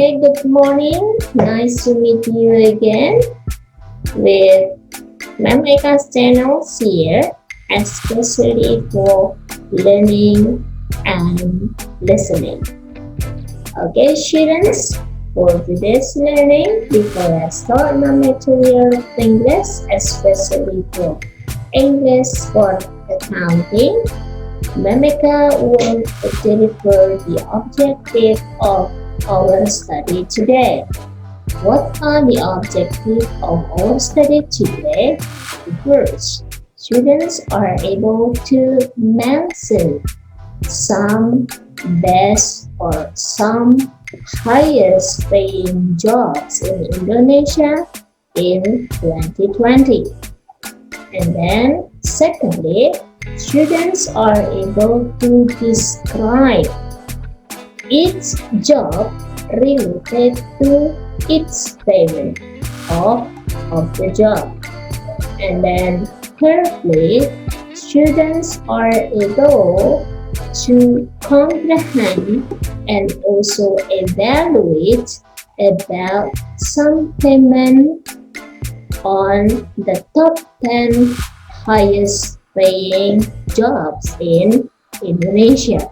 Okay, good morning. Nice to meet you again with Ma'am Eka's channel here, especially for learning and listening. Okay, students, for today's learning, before I start my material of English, especially for English for accounting, Ma'am Eka will deliver the objective of our study today. What are the objectives of our study today? First, students are able to mention some best or some highest paying jobs in Indonesia in 2020. And then, secondly, students are able to describe each job related to its payment of the job. And then thirdly, students are able to comprehend and also evaluate about some payment on the top 10 highest paying jobs in Indonesia.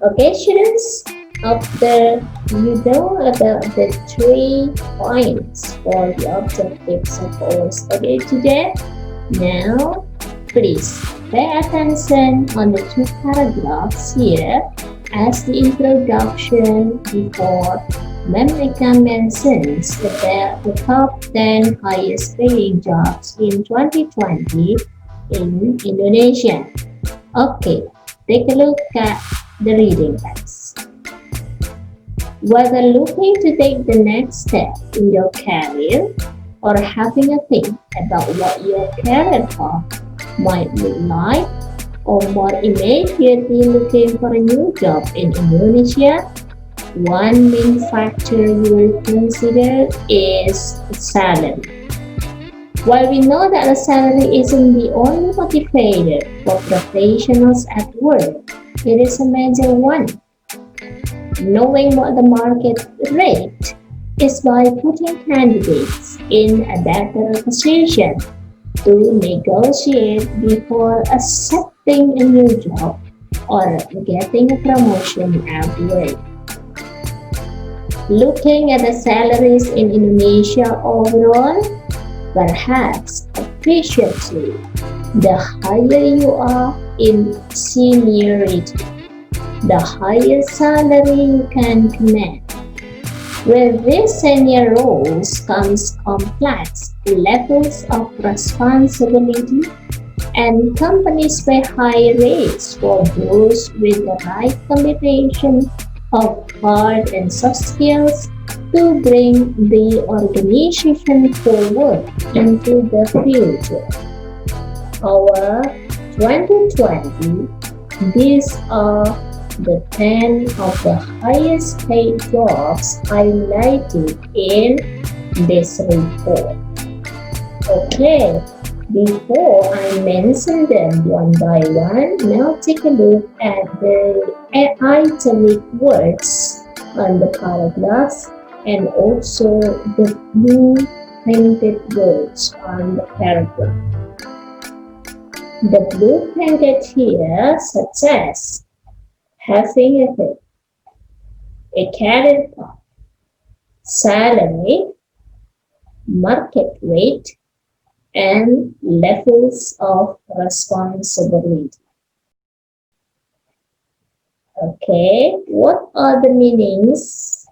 Okay, students, after you know about the 3 points for the objectives of our study today, now please pay attention on the 2 paragraphs here as the introduction before Ma'am Eka mentions about the top 10 highest paying jobs in 2020 in Indonesia. Okay, take a look at the reading text. Whether looking to take the next step in your career or having a think about what your career path might look like, or more immediately looking for a new job in Indonesia, one main factor you will consider is salary. While we know that the salary isn't the only motivator for professionals at work, it is a major one. Knowing what the market rate is by putting candidates in a better position to negotiate before accepting a new job or getting a promotion at work. Looking at the salaries in Indonesia overall, perhaps appreciably, the higher you are in seniority, the higher salary you can command. With these senior roles comes complex levels of responsibility, and companies pay high rates for those with the right combination of hard and soft skills to bring the organization forward into the future. Our 2020, these are the 10 of the highest paid jobs highlighted in this report. Okay, before I mention them one by one, now take a look at the italic words on the paragraphs and also the blue printed words on the paragraph. The blue printed here suggests having a career path, salary, market rate, and levels of responsibility. Okay, what are the meanings?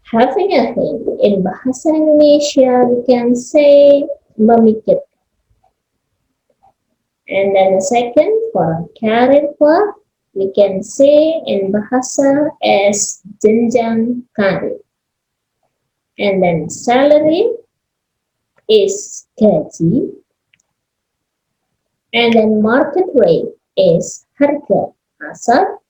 Having a thing, in Bahasa Indonesia, we can say memikirkan. And then the second, for career path, we can say in Bahasa as jenjang karir. And then salary is gaji. And then market rate is harga pasar.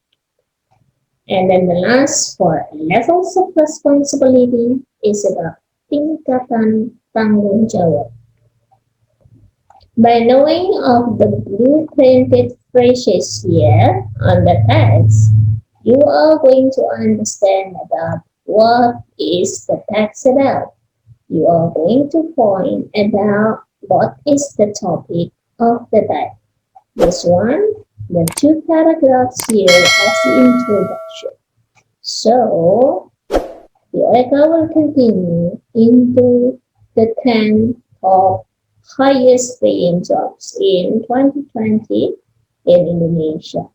And then the last for levels of responsibility is about tingkatan tanggung jawab. By knowing of the blue printed phrases here on the text, you are going to understand about what is the text about. You are going to point about what is the topic of the day. This one, the two paragraphs here as the introduction. So, Eureka will continue into the 10 of highest paying jobs in 2020 in Indonesia.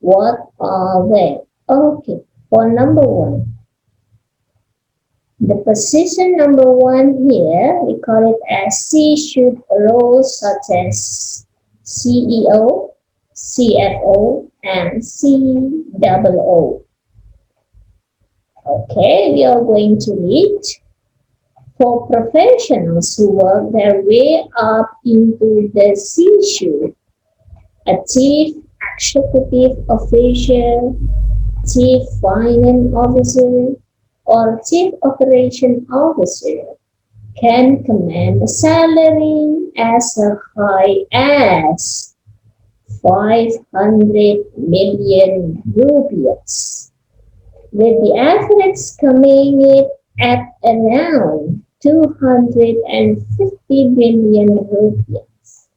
What are they? Okay, for number one, the position number one here, we call it as C-suite roles such as CEO, CFO, and COO. Okay, we are going to read for professionals who work their way up into the C-suite, a chief executive officer, chief finance officer, or chief operation officer can command a salary as high as 500 million rupees, with the average coming in at around 250 billion rupees.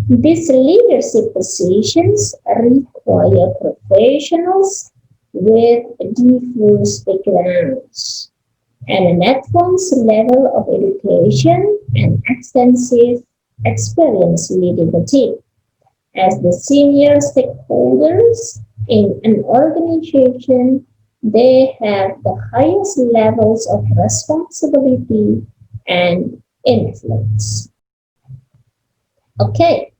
These leadership positions require professionals with diverse backgrounds and an advanced level of education and extensive experience leading a team. As the senior stakeholders in an organization, they have the highest levels of responsibility and influence. Okay,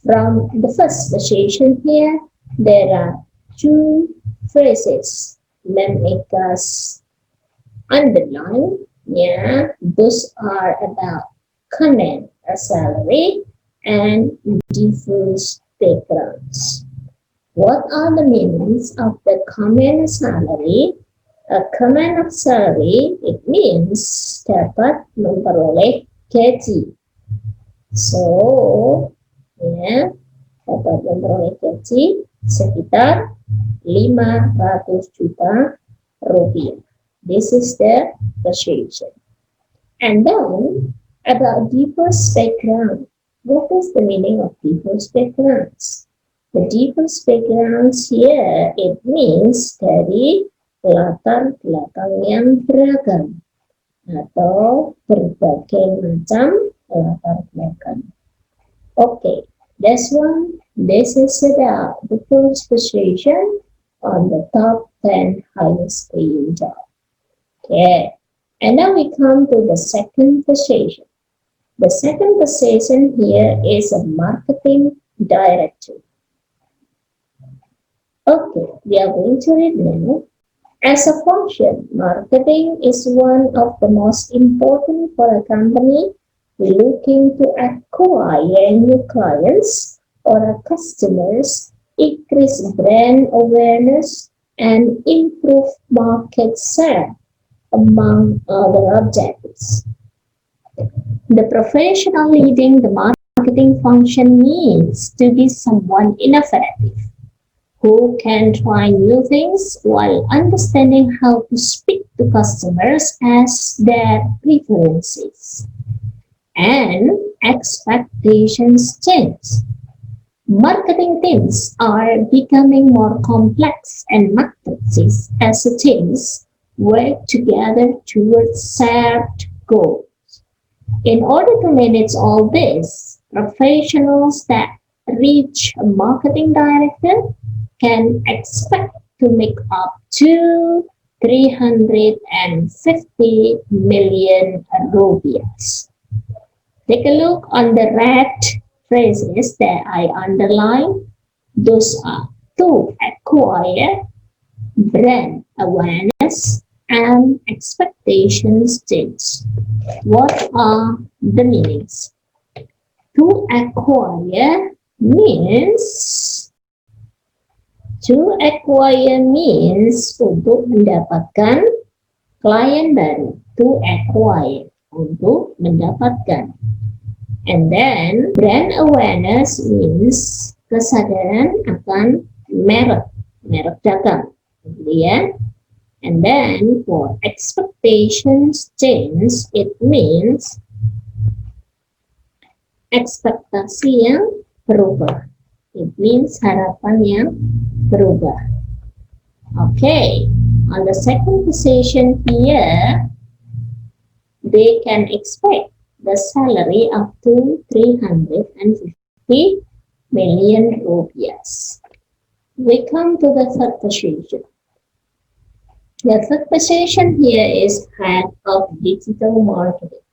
from the first position here, there are two phrases. Ma'am Eka's underline, yeah, those are about command a salary and diverse backgrounds. What are the meanings of the command salary? A command of salary, it means dapat memperoleh gaji. So, ya, dapat memperoleh gaji sekitar 500 juta rupiah. This is the persuasion. And then, about diverse background. What is the meaning of diverse backgrounds? The diverse backgrounds here, it means dari latar belakang yang beragam atau berbagai macam latar belakang. Okay, this one, this is about the first position on the top 10 highest paying job. Okay, and now we come to the second position. The second position here is a marketing director. Okay, we are going to read now. As a function, marketing is one of the most important for a company looking to acquire new clients or customers, increase brand awareness, and improve market share, among other objectives. The professional leading the marketing function needs to be someone innovative, who can try new things while understanding how to speak to customers as their preferences and expectations change. Marketing teams are becoming more complex and matrices as teams work together towards shared goals. In order to manage all this, professionals that reach a marketing director can expect to make up to 350 million rupees. Take a look on the red phrases that I underline. Those are to acquire, brand awareness, and expectations change. What are the meanings? To acquire means untuk mendapatkan klien baru. To acquire, untuk mendapatkan. And then brand awareness means kesadaran akan merek. merek dagang, gitu ya. And then for expectations change, it means ekspektasi yang berubah. It means harapan yang berubah. Okay, on the second position here, they can expect the salary up to 350 million rupees. We come to the third position. The third position here is head of digital marketing.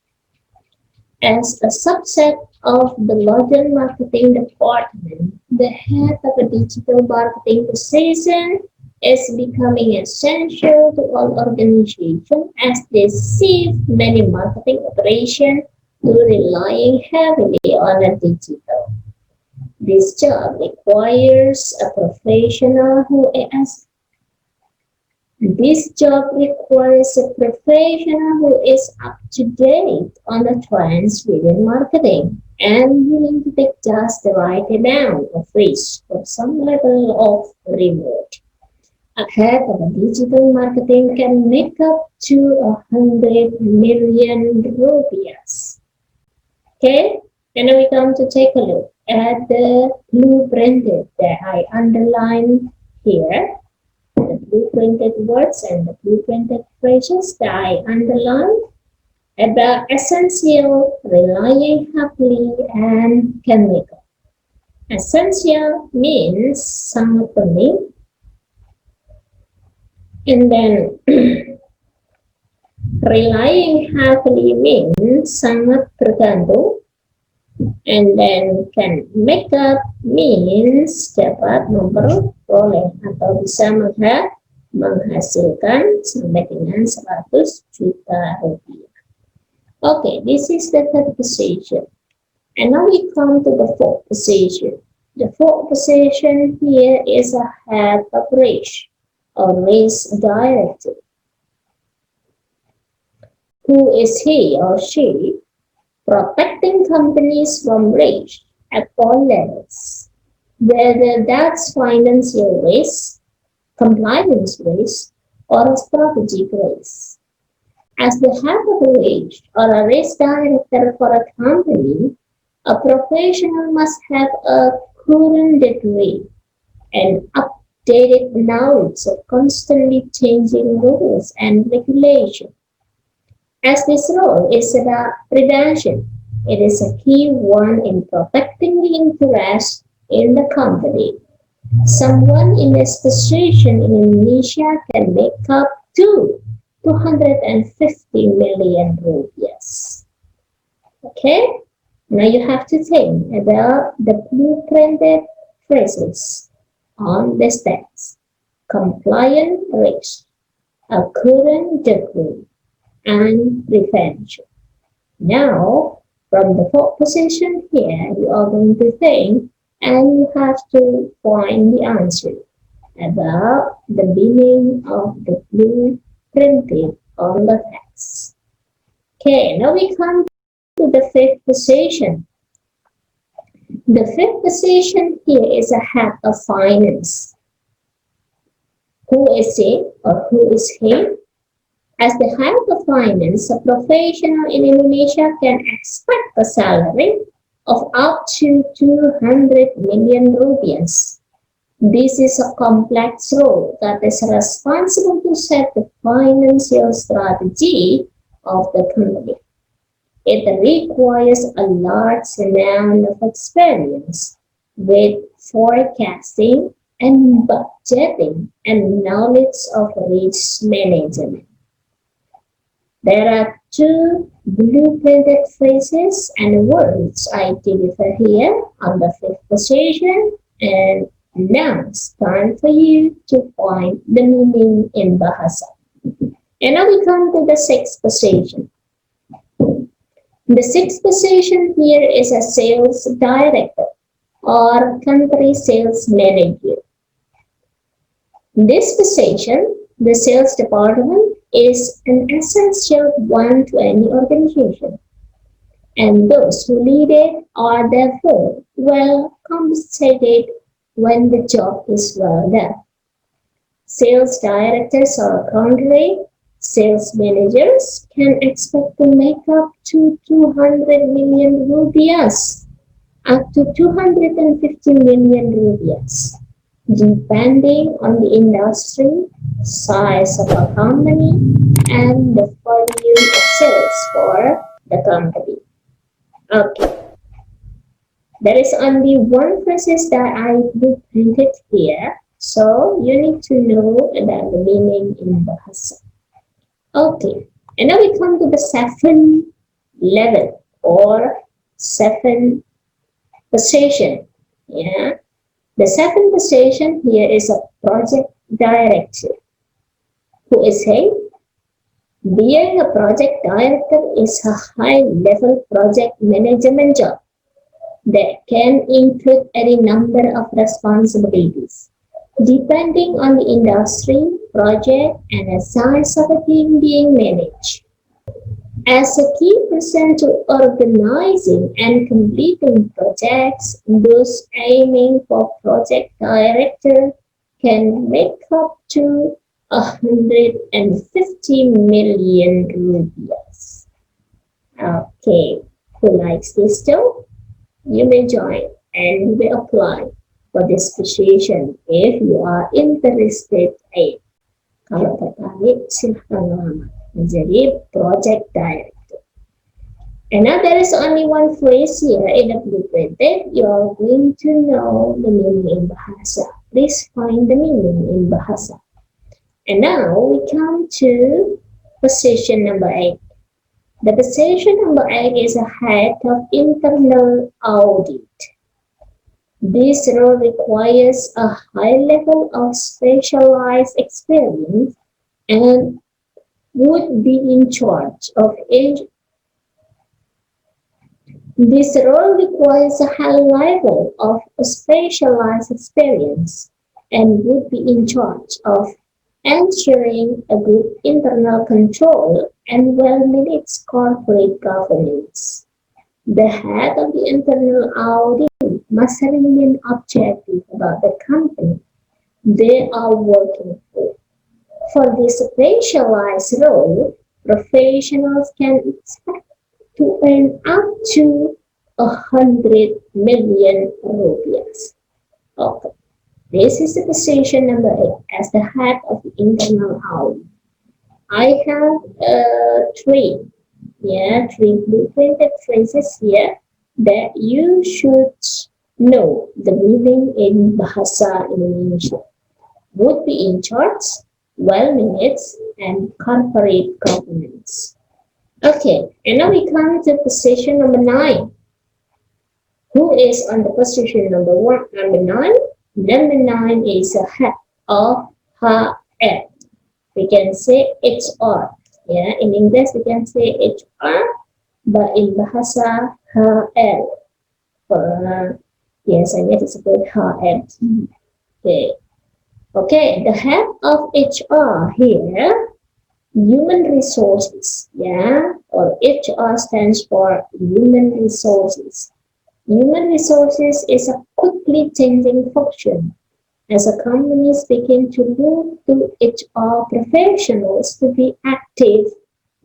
As a subset of the larger marketing department, the head of a digital marketing position is becoming essential to all organizations as they shift many marketing operations to relying heavily on a digital. This job requires a professional who is up to date on the trends within marketing and willing to take just the right amount of risk for some level of reward. A head of digital marketing can make up to 100 million rupees. Okay, and now we come to take a look at the blueprinted that I underlined here. The blueprinted words and the blueprinted phrases that I underlined about essential, relying happily, and can make up. Essential means sangat penting, and then relying heavily means sangat bergantung, and then can make up means dapat memperoleh atau bisa menghasilkan sampai dengan 100 juta rupiah. Okay, this is the third position. And now we come to the fourth position. The fourth position here is a head of risk or risk director. Who is he or she? Protecting companies from risk at all levels, whether that's financial risk, compliance risk, or strategic risk. As the head of a risk or a risk director for a company, a professional must have a current degree and updated knowledge of constantly changing rules and regulations. As this role is about prevention, it is a key one in protecting the interest in the company. Someone in this position in Indonesia can make up to 250 million rupees. Okay, now you have to think about the blueprinted phrases on the text. Compliant risk, a current degree, and prevention. Now, from the fourth position here, you are going to think and you have to find the answer about the meaning of the blue printed on the text. Okay, now we come to the fifth position. The fifth position here is a head of finance. Who is he or who is he? As the head of finance, a professional in Indonesia can expect a salary of up to 200 million rupees. This is a complex role that is responsible to set the financial strategy of the company. It requires a large amount of experience with forecasting and budgeting and knowledge of risk management. There are two blueprinted phrases and words I deliver here on the fifth position, and now it's time for you to find the meaning in Bahasa. And now we come to the sixth position. The sixth position here is a sales director or country sales manager. This position, the sales department, is an essential one to any organization, and those who lead it are therefore well compensated when the job is well done. Sales directors or country sales managers can expect to make up to 200 million rupiahs, up to 250 million rupiahs, depending on the industry, size of a company, and the volume of sales for the company. Okay, there is only one process that I printed here, so you need to know about the meaning in Bahasa. Okay, and now we come to the seventh level or seventh position. Yeah, the seventh position here is a project director. Who is he? Being a project director is a high-level project management job that can include any number of responsibilities, depending on the industry, project, and the size of the team being managed. As a key person to organizing and completing projects, those aiming for project director can make up to 150 million rupees. Okay, who likes this too? You may join and you may apply for this position if you are interested in. Kalau tertarik, silahkan melamar menjadi project director. And now there is only one phrase here in the blueprint that you are going to know the meaning in Bahasa. Please find the meaning in Bahasa. And now we come to position number 8. The position number 8 is a head of internal audit. This role requires a high level of specialized experience and would be in charge of This role requires a high level of specialized experience and would be in charge of ensuring a good internal control and well-managed corporate governance. The head of the internal audit must remain objective about the company they are working for. For this specialized role, professionals can expect to earn up to 100 million rupees. Okay. This is the position number 8 as the head of the internal audit. I have three blueprinted phrases here that you should know the meaning in Bahasa Indonesia. Would be in charge, well-managed, and corporate governance. Okay, and now we come to position number 9. Who is on the position number 9? Number 9 is a head of HR. We can say HR. Yeah, in English we can say HR, but in Bahasa HR. Yes, I need to support HR. Okay. Okay, the head of HR here, human resources, yeah, or HR stands for human resources. Human resources is a quickly changing function as a companies begin to look to HR professionals to be active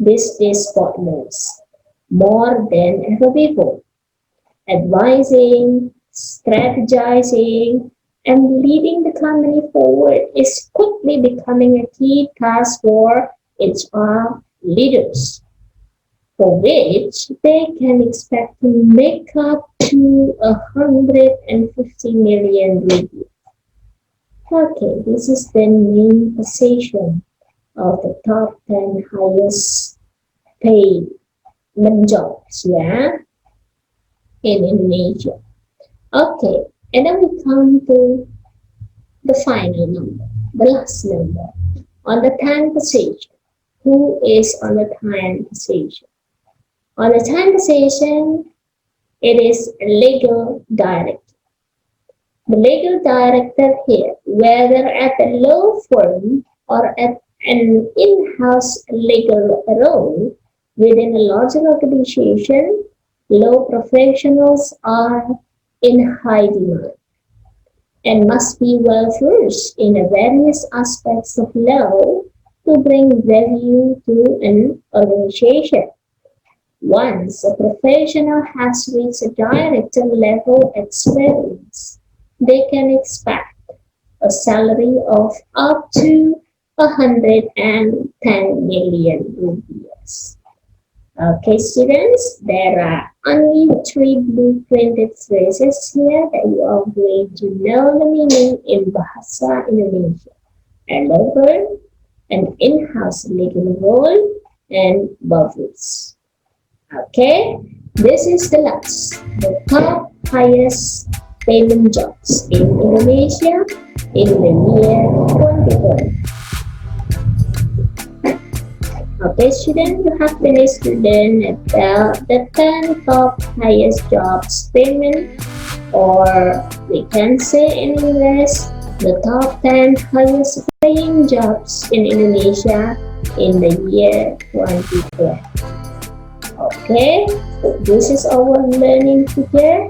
business partners more than ever before. Advising, strategizing, and leading the company forward is quickly becoming a key task for HR leaders, for which they can expect to make up to 150 million rupees. Okay, this is the main position of the top 10 highest paid jobs, yeah, in Indonesia. Okay, and then we come to the final number, the last number, on the 10th position. Who is on the 10th position? On the 10th position, it is legal director. The legal director here, whether at a law firm or at an in-house legal role within a larger organization, law professionals are in high demand. and must be well versed in the various aspects of law to bring value to an organization. Once a professional has reached a director level experience, they can expect a salary of up to 110 million rupees. Okay, students, there are only three blueprinted phrases here that you are going to know the meaning in Bahasa Indonesia. A law firm, an in-house legal role, and bubbles. Okay, this is the last, the top highest payment jobs in Indonesia in the year 2020. Okay, student, you have finished to learn about the 10 top highest jobs payment, or we can say in English, the top 10 highest paying jobs in Indonesia in the year 2020. Okay, this is our learning today.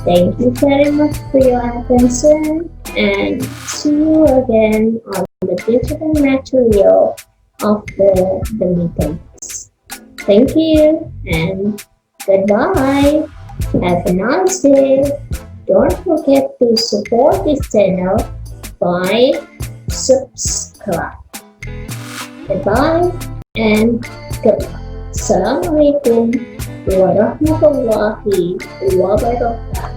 Thank you very much for your attention, and see you again on the digital material of the meetings. Thank you and goodbye. Have a nice day. Don't forget to support this channel by subscribe. Goodbye and goodbye. Assalamualaikum warahmatullahi wabarakatuh.